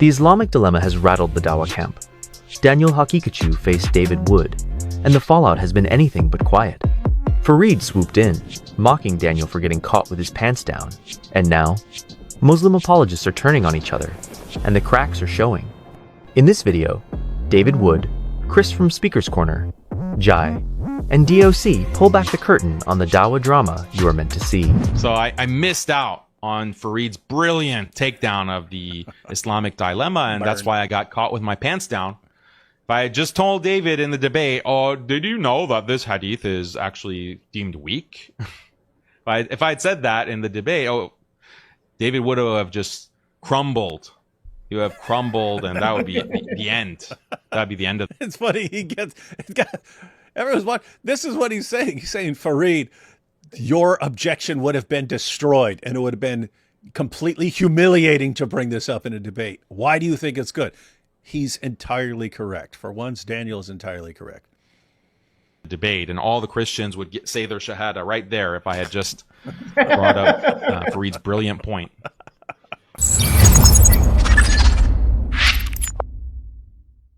The Islamic Dilemma has rattled the Dawah camp. Daniel Haqiqatjou faced David Wood, and the fallout has been anything but quiet. Farid swooped in, mocking Daniel for getting caught with his pants down. And now, Muslim apologists are turning on each other, and the cracks are showing. In this video, David Wood, Chris from Speaker's Corner, Jai, and DOC pull back the curtain on the Dawah drama you are meant to see. So I missed out on Farid's brilliant takedown of the Islamic Dilemma, and that's why I got caught with my pants down. If I had just told David in the debate, oh, did you know that this hadith is actually deemed weak? If I had said that in the debate, oh, David would have just crumbled. He would have crumbled, and that would be the end. That would be the end of it. It's funny. Everyone's watching. This is what he's saying. He's saying, Farid, your objection would have been destroyed, and it would have been completely humiliating to bring this up in a debate. Why do you think it's good? He's entirely correct. For once, Daniel is entirely correct. Debate, and all the Christians would say their shahada right there if I had just brought up Farid's brilliant point.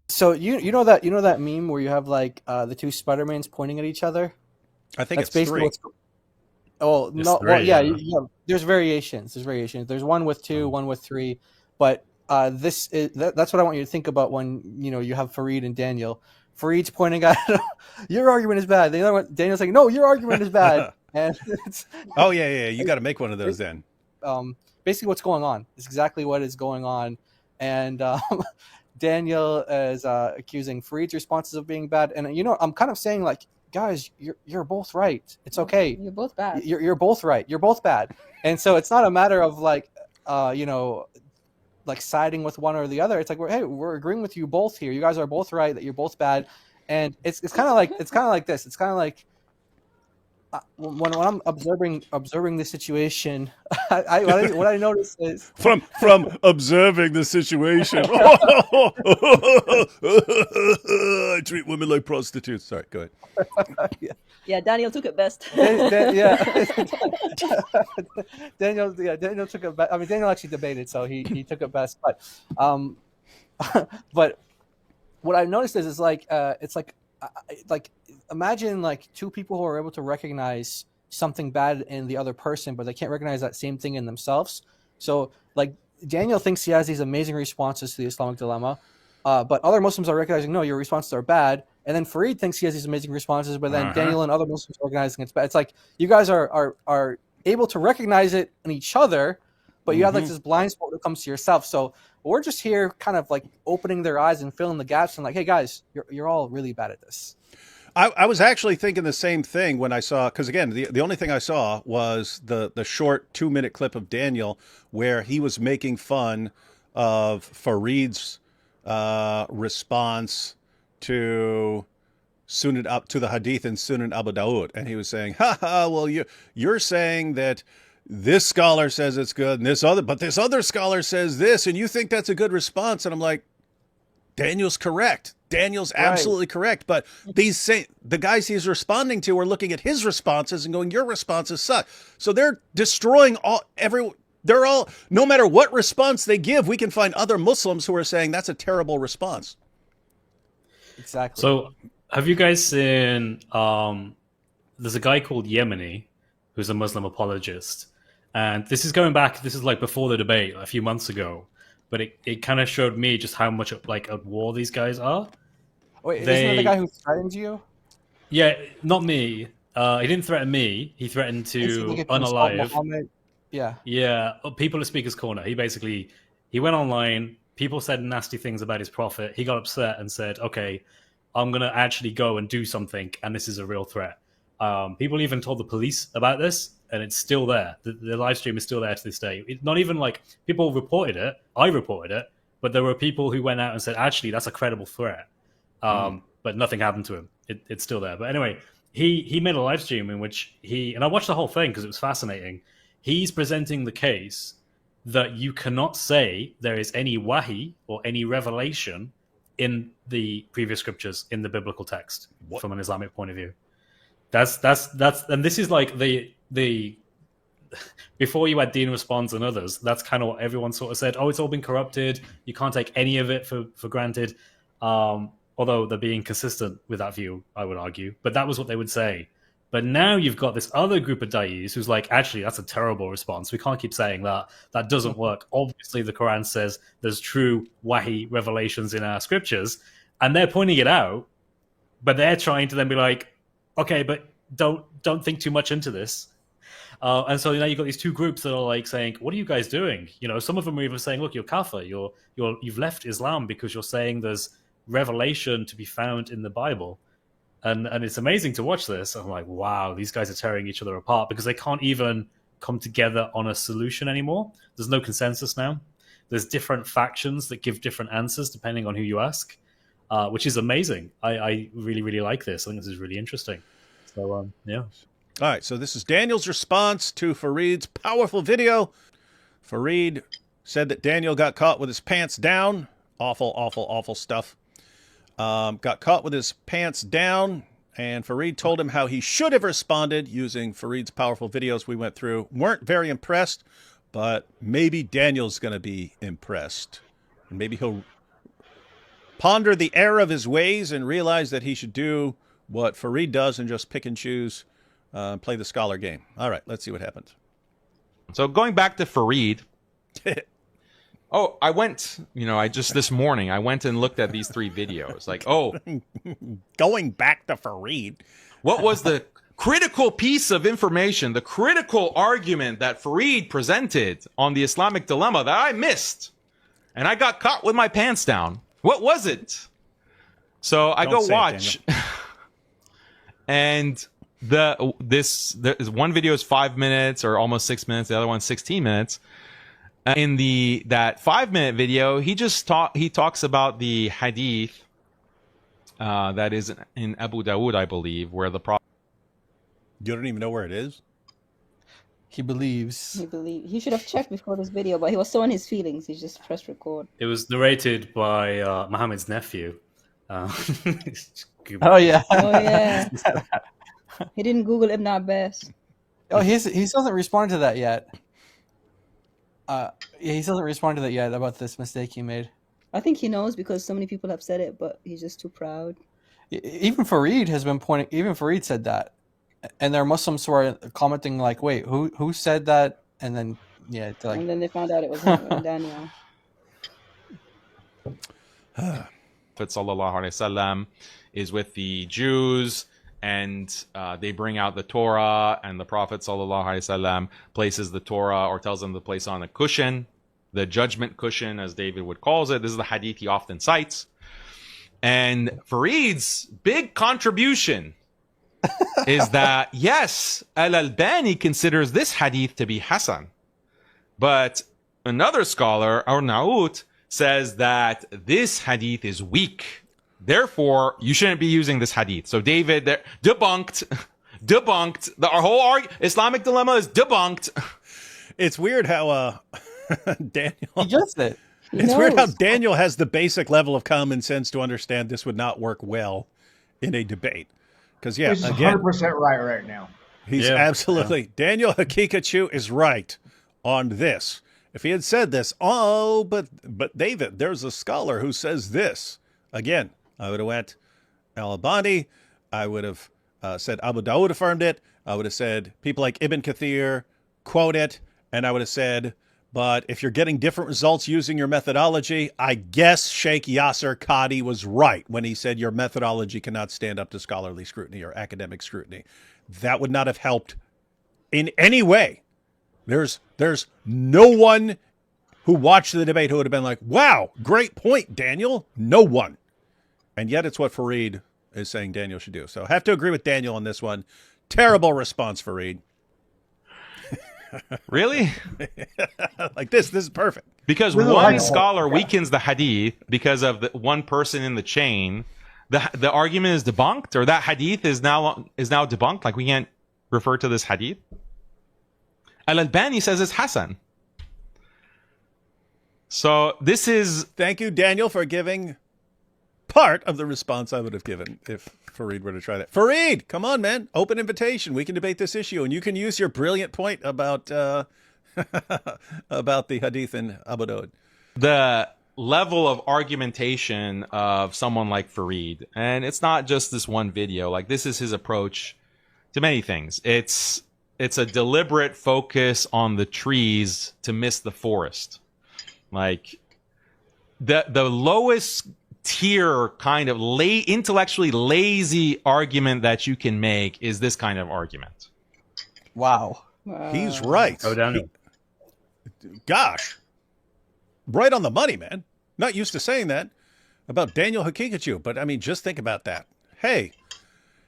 So you know that meme where you have like the two Spider-Mans pointing at each other? I think That's it's basically three. Oh It's no! three, Well, yeah, yeah. there's variations. There's one with two, one with three, but that's what I want you to think about when you have Farid and Daniel. Farid's pointing at your argument is bad. The other one, Daniel's saying, no, your argument is bad. And it's, Oh yeah. You got to make one of those then. Basically, what's going on is exactly what is going on, and Daniel is accusing Farid's responses of being bad, and I'm kind of saying like, guys, you're both right. It's okay. You're both bad. You're both right. You're both bad. And so it's not a matter of like, like siding with one or the other. It's like we're agreeing with you both here. You guys are both right that you're both bad. And it's kind of like this. It's kind of like when I'm observing the situation, what I notice is From observing the situation. I treat women like prostitutes. Sorry, go ahead. Yeah, Daniel took it best. Yeah. Daniel took it best. I mean, Daniel actually debated, so he took it best. But what I've noticed is like it's like imagine like two people who are able to recognize something bad in the other person, but they can't recognize that same thing in themselves. So like Daniel thinks he has these amazing responses to the Islamic Dilemma, but other Muslims are recognizing, no, your responses are bad. And then Farid thinks he has these amazing responses, but then Daniel and other Muslims are recognizing it's bad. It's like you guys are able to recognize it in each other, but you have like this blind spot that comes to yourself. So we're just here kind of like opening their eyes and filling the gaps and like, hey guys, you're all really bad at this. I was actually thinking the same thing when I saw, because again, the only thing I saw was the short 2-minute clip of Daniel where he was making fun of Farid's response to the hadith in Sunan Abu Dawud, and he was saying, well, you're saying that this scholar says it's good, and this other scholar says this, and you think that's a good response, and I'm like, Daniel's correct. Daniel's absolutely correct. But the guys he's responding to are looking at his responses and going, your responses suck. So they're destroying they're all, no matter what response they give, we can find other Muslims who are saying that's a terrible response. Exactly. So have you guys seen, there's a guy called Yemeni who's a Muslim apologist. And this is like before the debate a few months ago. But it kind of showed me just how much like at war these guys are. Wait, isn't that the guy who threatened you? Yeah, not me. He didn't threaten me. He threatened to unalive. Yeah, people at Speaker's Corner. He went online. People said nasty things about his prophet. He got upset and said, okay, I'm going to actually go and do something. And this is a real threat. People even told the police about this. And it's still there. The live stream is still there to this day. It's not even like people reported it. I reported it. But there were people who went out and said, actually, that's a credible threat. But nothing happened to him. It's still there. But anyway, he made a live stream in which and I watched the whole thing because it was fascinating. He's presenting the case that you cannot say there is any wahi or any revelation in the previous scriptures in the biblical text from an Islamic point of view. That's and this is like the before you had Dean Responds and others, that's kind of what everyone sort of said. Oh, it's all been corrupted. You can't take any of it for granted. Although they're being consistent with that view, I would argue. But that was what they would say. But now you've got this other group of da'is who's like, actually, that's a terrible response. We can't keep saying that. That doesn't work. Obviously, the Quran says there's true wahi revelations in our scriptures, and they're pointing it out, but they're trying to then be like, okay, but don't think too much into this. And so now you've got these two groups that are like saying, what are you guys doing? You know, some of them are even saying, look, you're kafir. You've left Islam because you're saying there's revelation to be found in the Bible. And it's amazing to watch this. I'm like, wow, these guys are tearing each other apart because they can't even come together on a solution anymore. There's no consensus now. There's different factions that give different answers depending on who you ask, which is amazing. I really, really like this. I think this is really interesting. So, yeah. All right, so this is Daniel's response to Farid's powerful video. Farid said that Daniel got caught with his pants down. Awful, awful, awful stuff. Got caught with his pants down, and Farid told him how he should have responded using Farid's powerful videos we went through. Weren't very impressed, but maybe Daniel's going to be impressed. And maybe he'll ponder the error of his ways and realize that he should do what Farid does and just pick and choose, play the scholar game. All right, let's see what happens. So going back to Farid. Oh, I went, this morning, I went and looked at these 3 videos. Like, going back to Farid. What was the critical piece of information, the critical argument that Farid presented on the Islamic Dilemma that I missed? And I got caught with my pants down. What was it? So I go watch. And this one video is 5 minutes or almost 6 minutes. The other one's 16 minutes. In that 5-minute video, he talks about the hadith that is in Abu Dawud, I believe, where the Prophet. You don't even know where it is? He believes. He should have checked before this video, but he was so in his feelings, he just pressed record. It was narrated by Muhammad's nephew. Oh yeah. Oh yeah. He didn't Google Ibn Abbas. Oh, he hasn't responded to that yet. He hasn't responded to that yet about this mistake he made. I think he knows because so many people have said it, but he's just too proud. Even Farid has been pointing. Even Farid said that, and there are Muslims who are commenting like, "Wait, who said that?" And then and then they found out it was Daniel. Prophet sallallahu alaihi wasallam is with the Jews. And they bring out the Torah, and the Prophet ﷺ places the Torah or tells them to place on a cushion, the judgment cushion, as David Wood calls it. This is the hadith he often cites. And Farid's big contribution is that, yes, Al-Albani considers this hadith to be Hasan. But another scholar, Arnaout, says that this hadith is weak. Therefore, you shouldn't be using this hadith. So David, debunked. Our whole Islamic Dilemma is debunked. It's weird how Daniel. He gets it. It's weird how Daniel has the basic level of common sense to understand this would not work well in a debate. Because he's 100% right now. He's absolutely Daniel Haqiqatjou is right on this. If he had said this, but David, there's a scholar who says this again. I would have went Al-Albani. I would have said Abu Dawud affirmed it. I would have said people like Ibn Kathir quote it. And I would have said, but if you're getting different results using your methodology, I guess Sheikh Yasser Qadi was right when he said your methodology cannot stand up to scholarly scrutiny or academic scrutiny. That would not have helped in any way. There's no one who watched the debate who would have been like, wow, great point, Daniel. No one. And yet it's what Farid is saying Daniel should do. So I have to agree with Daniel on this one. Terrible response, Farid. Really? Like this is perfect. Because one scholar weakens the hadith because of the one person in the chain. The argument is debunked, or that hadith is now debunked. Like we can't refer to this hadith. Al-Albani says it's Hasan. So this is... Thank you, Daniel, for giving part of the response I would have given if Farid were to try that. Farid, come on, man. Open invitation. We can debate this issue, and you can use your brilliant point about about the hadith in Abu Dawud. The level of argumentation of someone like Farid, and it's not just this one video. Like, this is his approach to many things. It's a deliberate focus on the trees to miss the forest. Like, the lowest tier kind of intellectually lazy argument that you can make is this kind of argument. Wow. He's right. Oh, Daniel. Gosh. Right on the money, man. Not used to saying that about Daniel Haqiqatjou, but I mean, just think about that. Hey,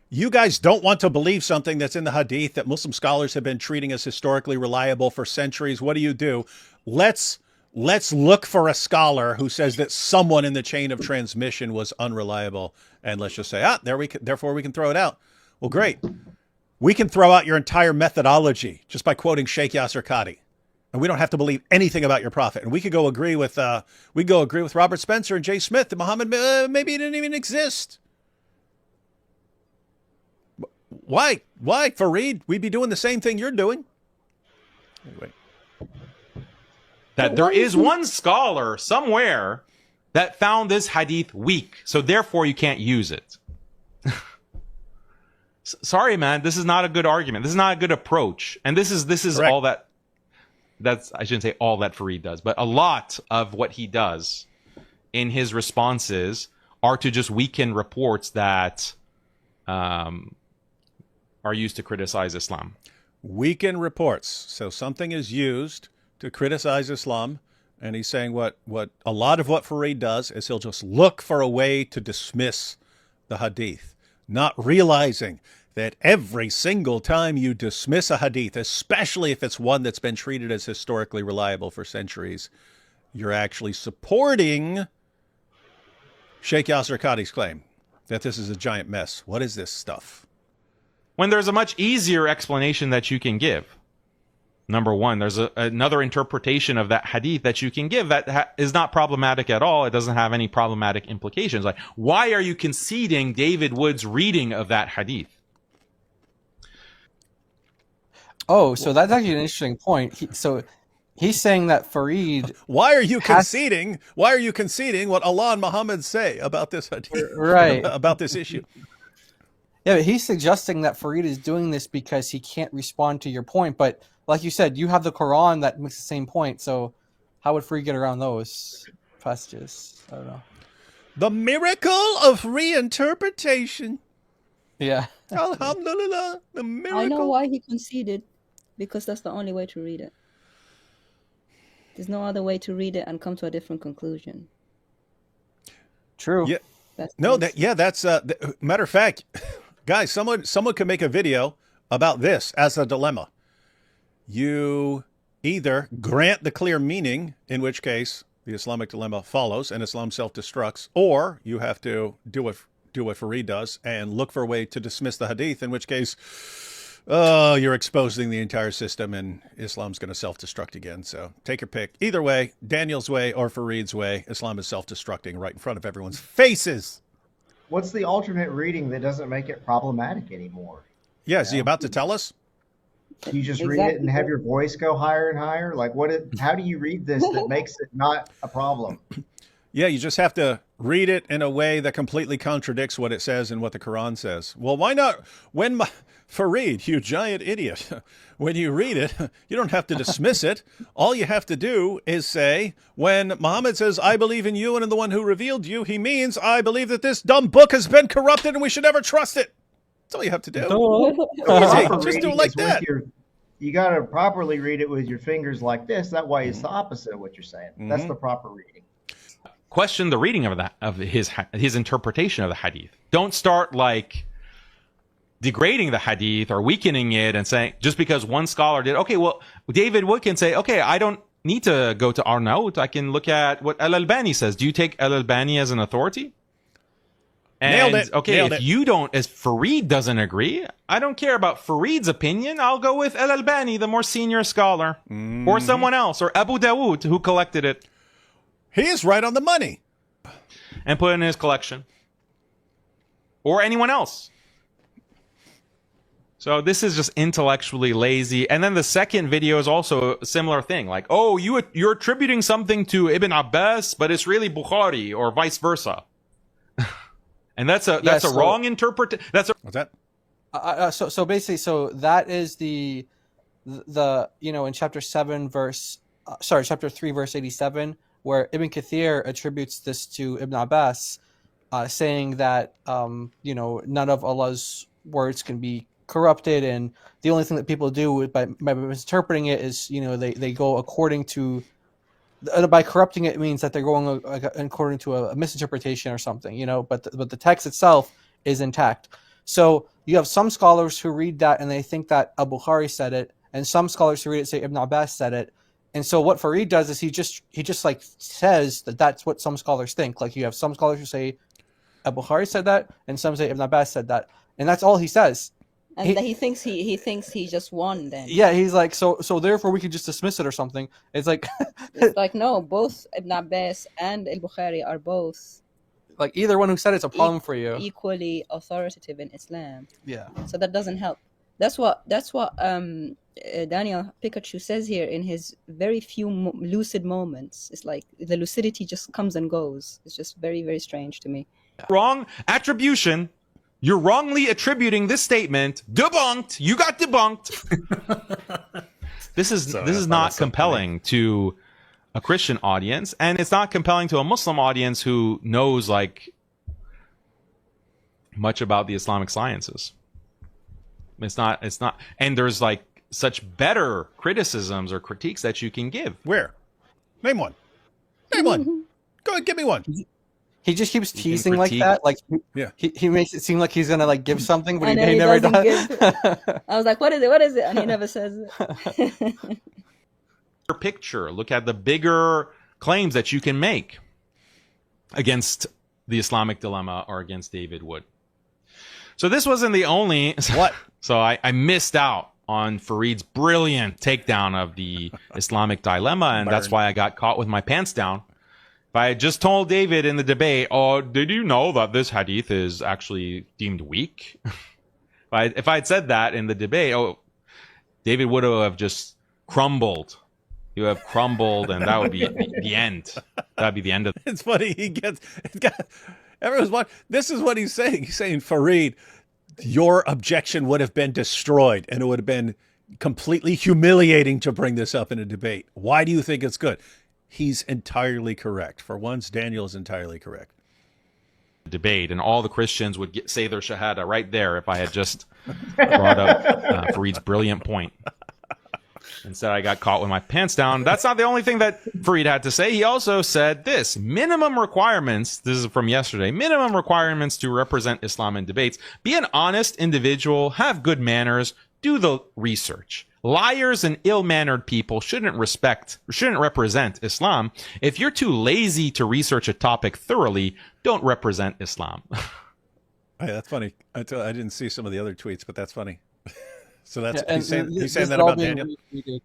you guys don't want to believe something that's in the hadith that Muslim scholars have been treating as historically reliable for centuries. What do? Let's look for a scholar who says that someone in the chain of transmission was unreliable, and let's just say, therefore we can throw it out. Well, great. We can throw out your entire methodology just by quoting Sheikh Yasser Qadhi, and we don't have to believe anything about your prophet. And we could go agree with Robert Spencer and Jay Smith that Muhammad maybe he didn't even exist. Why, Farid? We'd be doing the same thing you're doing. Anyway. That there is one scholar somewhere that found this hadith weak, so therefore you can't use it. Sorry, man, this is not a good argument. This is not a good approach. And this is Correct. all that's I shouldn't say all that Farid does, but a lot of what he does in his responses are to just weaken reports that are used to criticize Islam. Weaken reports. So something is used to criticize Islam, and he's saying what a lot of what Farid does is he'll just look for a way to dismiss the hadith, not realizing that every single time you dismiss a hadith, especially if it's one that's been treated as historically reliable for centuries, you're actually supporting Sheikh Yasser Qadhi's claim that this is a giant mess. What is this stuff? When there's a much easier explanation that you can give. Number one, there's another interpretation of that hadith that you can give that is not problematic at all. It doesn't have any problematic implications. Like, why are you conceding David Wood's reading of that hadith? Oh, so that's actually an interesting point. He's saying that Farid. Why are you conceding? Why are you conceding what Allah and Muhammad say about this hadith? Right. About this issue? Yeah, but he's suggesting that Farid is doing this because he can't respond to your point. But like you said, you have the Quran that makes the same point. So how would Farid get around those passages? I don't know. The miracle of reinterpretation. Yeah. Alhamdulillah, the miracle. I know why he conceded, because that's the only way to read it. There's no other way to read it and come to a different conclusion. True. Yeah. That's Matter of fact, guys, someone could make a video about this as a dilemma. You either grant the clear meaning, in which case the Islamic dilemma follows and Islam self-destructs, or you have to do what Farid does and look for a way to dismiss the hadith, in which case you're exposing the entire system and Islam's going to self-destruct again. So take your pick. Either way, Daniel's way or Farid's way, Islam is self-destructing right in front of everyone's faces. What's the alternate reading that doesn't make it problematic anymore? Yeah, is he about to tell us? You just read it and have your voice go higher and higher? Like, how do you read this that makes it not a problem? Yeah, you just have to read it in a way that completely contradicts what it says and what the Quran says. Well, why not? Farid, you giant idiot, when you read it, you don't have to dismiss it. All you have to do is say, when Muhammad says, I believe in you and in the one who revealed you, he means, I believe that this dumb book has been corrupted and we should never trust it. That's all you have to do. Just do it like that. You got to properly read it with your fingers like this. That way it's the opposite of what you're saying. Mm-hmm. That's the proper reading. Question the reading of his interpretation of the hadith. Don't start like degrading the hadith or weakening it and saying, just because one scholar did, okay, well, David Wood can say, okay, I don't need to go to Arnaut. I can look at what Al-Albani says. Do you take Al-Albani as an authority? And, Nailed it. Okay, if you don't, as Farid doesn't agree, I don't care about Farid's opinion. I'll go with Al-Albani, the more senior scholar, or someone else, or Abu Dawood, who collected it. He is right on the money. And put it in his collection. or anyone else. So this is just intellectually lazy. And then the second video is also a similar thing. Like, oh, you're attributing something to Ibn Abbas, but it's really Bukhari, or vice versa. And that's a wrong interpretation. What's that? So basically, so that is the in chapter 3 verse 87, where Ibn Kathir attributes this to Ibn Abbas, saying that none of Allah's words can be corrupted, and the only thing that people do by misinterpreting it is they go according to. By corrupting it means that they're going according to a misinterpretation or something, but the text itself is intact. So you have some scholars who read that and they think that Al-Bukhari said it, and some scholars who read it say Ibn Abbas said it. And so what Farid does is he just like says that that's what some scholars think. Like you have some scholars who say Al-Bukhari said that, and some say Ibn Abbas said that, and that's all he says. And he thinks he just won then. Yeah, he's like, so therefore we could just dismiss it or something. It's like it's like, no, both Ibn Abbas and Al-Bukhari are both like either one who said it's a problem for you. Equally authoritative in Islam. Yeah. So that doesn't help. That's what Daniel Haqiqatjou says here in his very few lucid moments. It's like the lucidity just comes and goes. It's just very, very strange to me. Wrong attribution. You're wrongly attributing this statement. Debunked. You got debunked. This is not compelling to a Christian audience, and it's not compelling to a Muslim audience who knows like much about the Islamic sciences. It's not, and there's like such better criticisms or critiques that you can give. Where? Name one. Name one. Go ahead, give me one. He just keeps teasing like that. Like, yeah. He makes it seem like he's gonna like give something, but he never does. I was like, "What is it? What is it?" And he never says it. Picture. Look at the bigger claims that you can make against the Islamic Dilemma or against David Wood. So this wasn't the only. What? So I missed out on Farid's brilliant takedown of the Islamic Dilemma, and that's why I got caught with my pants down. If I had just told David in the debate, oh, did you know that this hadith is actually deemed weak? If I had said that in the debate, David would have just crumbled. He would have crumbled, and that would be the end. That would be the end of it. It's funny. Everyone's watching. This is what he's saying. He's saying, Farid, your objection would have been destroyed, and it would have been completely humiliating to bring this up in a debate. Why do you think it's good? He's entirely correct. For once, Daniel is entirely correct. Debate, and all the Christians would say their shahada right there if I had just brought up Farid's brilliant point. Instead, I got caught with my pants down. That's not the only thing that Farid had to say. He also said this: minimum requirements. This is from yesterday. Minimum requirements to represent Islam in debates: be an honest individual, have good manners, do the research. Liars and ill-mannered people shouldn't represent Islam. If you're too lazy to research a topic thoroughly, don't represent Islam. Hey, that's funny. I didn't see some of the other tweets, but that's funny. So that's he's saying that about Daniel. Retweeted.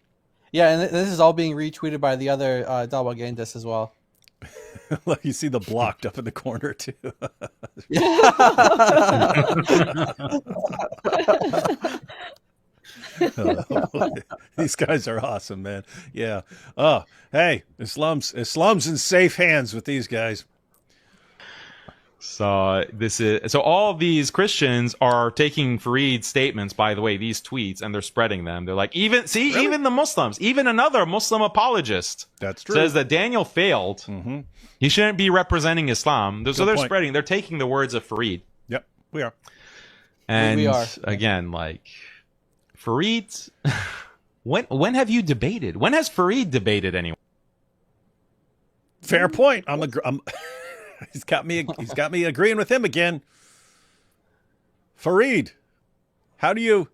Yeah, and this is all being retweeted by the other Dawah Gandas as well. Look, you see the blocked up in the corner too. These guys are awesome, man. Yeah. Oh, hey, Islam's in safe hands with these guys. So all of these Christians are taking Farid's statements, by the way, these tweets, and they're spreading them. They're like, even the Muslims, even another Muslim apologist that's true, says that Daniel failed. Mm-hmm. He shouldn't be representing Islam. So they're spreading. They're taking the words of Farid. Yep, we are. And we are. Again, like Farid, when have you debated? When has Farid debated anyone? Fair point. He's got me agreeing with him again. Farid, how do you?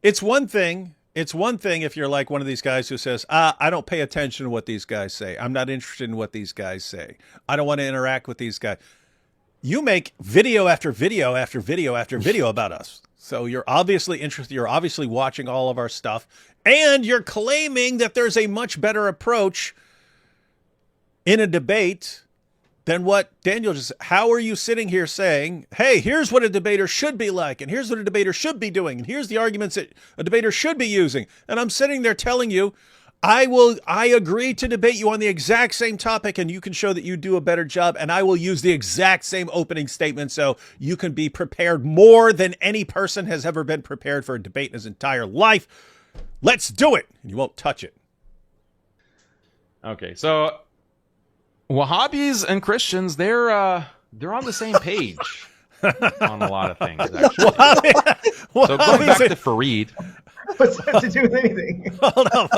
It's one thing if you're like one of these guys who says, I don't pay attention to what these guys say. I'm not interested in what these guys say. I don't want to interact with these guys. You make video after video after video after video about us. So you're obviously interested. You're obviously watching all of our stuff. And you're claiming that there's a much better approach in a debate then what Daniel just, how are you sitting here saying, hey, here's what a debater should be like, and here's what a debater should be doing, and here's the arguments that a debater should be using. And I'm sitting there telling you, I agree to debate you on the exact same topic, and you can show that you do a better job, and I will use the exact same opening statement so you can be prepared more than any person has ever been prepared for a debate in his entire life. Let's do it. And you won't touch it. Okay, so Wahhabis and Christians, they're on the same page on a lot of things, actually. So going back to Farid. What's that to do with anything? Hold on.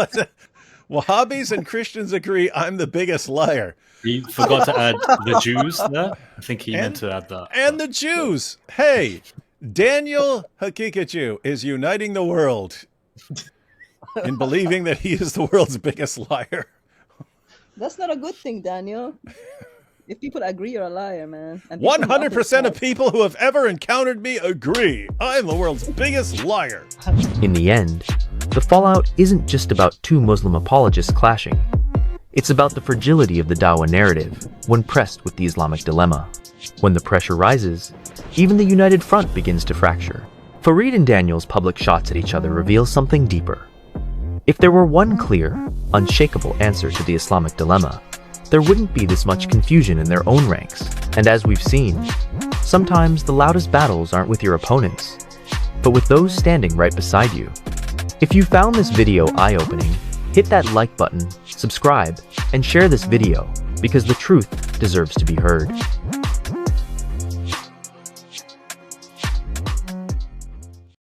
Wahhabis and Christians agree I'm the biggest liar. He forgot to add the Jews there. I think he meant to add that. And the Jews. Hey, Daniel Haqiqatjou is uniting the world in believing that he is the world's biggest liar. That's not a good thing, Daniel. If people agree, you're a liar, man. 100% of people who have ever encountered me agree. I'm the world's biggest liar. In the end, the fallout isn't just about two Muslim apologists clashing. It's about the fragility of the Dawah narrative when pressed with the Islamic dilemma. When the pressure rises, even the united front begins to fracture. Farid and Daniel's public shots at each other reveal something deeper. If there were one clear, unshakable answer to the Islamic dilemma, there wouldn't be this much confusion in their own ranks. And as we've seen, sometimes the loudest battles aren't with your opponents, but with those standing right beside you. If you found this video eye-opening, hit that like button, subscribe, and share this video because the truth deserves to be heard.